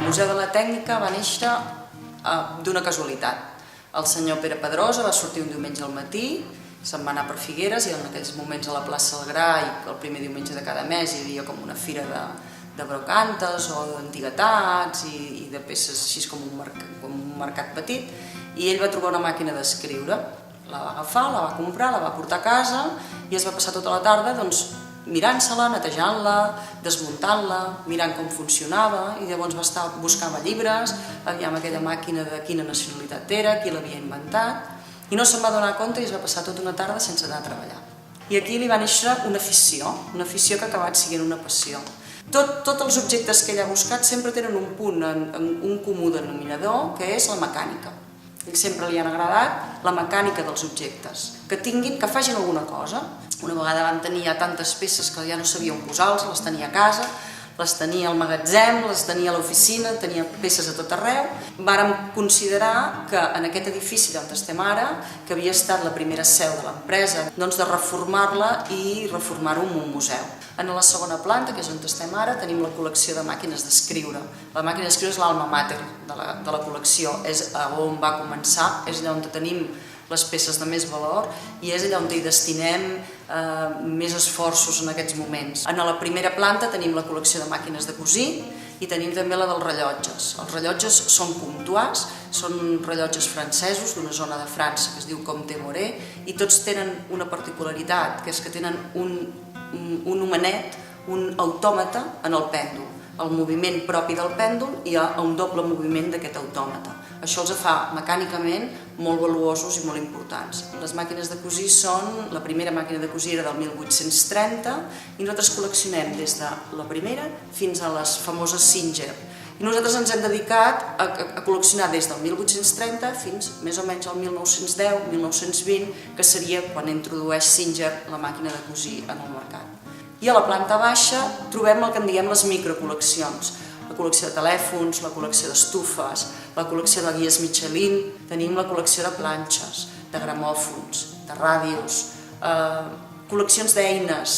Museu de la Tècnica va néixer d'una casualitat. El senyor Pere Pedrosa va sortir un diumenge al matí, se'n va anar per Figueres i en aquells moments a la plaça del Gra, i el primer diumenge de cada mes hi havia com una fira de brocantes o d'antiguitats i de peces així com un mercat petit, i ell va trobar una màquina d'escriure, la va agafar, la va comprar, la va portar a casa i es va passar tota la tarda mirant-se-la, netejant-la, desmuntant-la, mirant com funcionava, i llavors buscava llibres, aviam aquella màquina de quina nacionalitat era, qui l'havia inventat, i no se'n va donar compte i es va passar tota una tarda sense anar a treballar. I aquí li va néixer una afició que ha acabat sent una passió. Tots els objectes que ell ha buscat sempre tenen un punt, un comú denominador, que és la mecànica. A ell sempre li han agradat la mecànica dels objectes, que facin alguna cosa. Una vegada vam tenir ja tantes peces que ja no sabia on posar-les, les tenia a casa, les tenia al magatzem, les tenia a l'oficina, tenia peces a tot arreu. Vàrem considerar que en aquest edifici on estem ara, que havia estat la primera seu de l'empresa, de reformar-la i reformar-ho en un museu. En la segona planta, que és on estem ara, tenim la col·lecció de màquines d'escriure. La màquina d'escriure és l'alma mater de la col·lecció, és on va començar, és allà on tenim les peces de més valor i és allà on hi destinem més esforços en aquests moments. En la primera planta tenim la col·lecció de màquines de cosir i tenim també la dels rellotges. Els rellotges són Comtois, són rellotges francesos d'una zona de França que es diu Comte Moré, i tots tenen una particularitat, que és que tenen un homenet, un autòmata en el pèndol. El moviment propi del pèndol i un doble moviment d'aquest autòmata. Això els fa mecànicament molt valuosos i molt importants. Les màquines de cosir són... La primera màquina de cosir era del 1830 i nosaltres col·leccionem des de la primera fins a les famoses Singer. I nosaltres ens hem dedicat a col·leccionar des del 1830 fins més o menys al 1910-1920, que seria quan introdueix Singer la màquina de cosir en el mercat. I a la planta baixa trobem el que en diem les microcol·leccions. La col·lecció de telèfons, la col·lecció d'estufes, la col·lecció de guies Michelin, tenim la col·lecció de planxes, de gramòfons, de ràdios, col·leccions d'eines,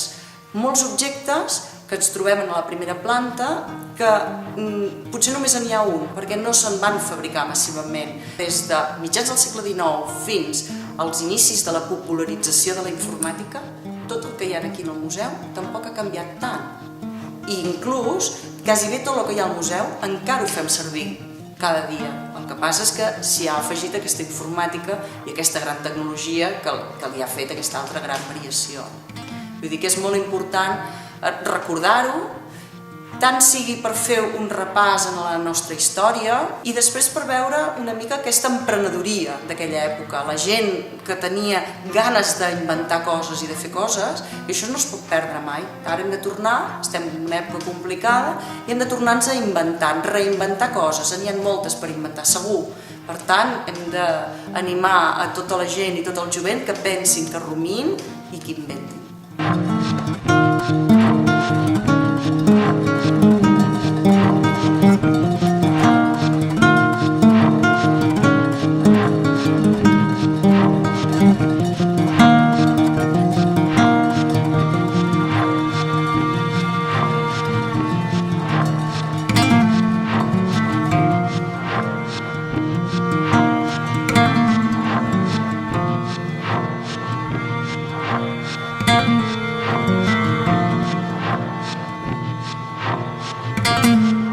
molts objectes que ens trobem en la primera planta que potser només n'hi ha un, perquè no se'n van fabricar massivament. Des de mitjans del segle XIX fins als inicis de la popularització de la informàtica, tot el que hi ha aquí al museu tampoc ha canviat tant. I inclús, quasi tot el que hi ha al museu encara ho fem servir cada dia. El que passa és que s'hi ha afegit aquesta informàtica i aquesta gran tecnologia que li ha fet aquesta altra gran variació. Vull dir que és molt important recordar-ho, tant sigui per fer un repàs en la nostra història i després per veure una mica aquesta emprenedoria d'aquella època, la gent que tenia ganes d'inventar coses i de fer coses, i això no es pot perdre mai. Ara hem de tornar, estem en una època complicada, i hem de tornar-nos a inventar, reinventar coses, n'hi ha moltes per inventar, segur. Per tant, hem d'animar a tota la gent i tot el jovent que pensin, que rumiïn i que inventin. Thank you.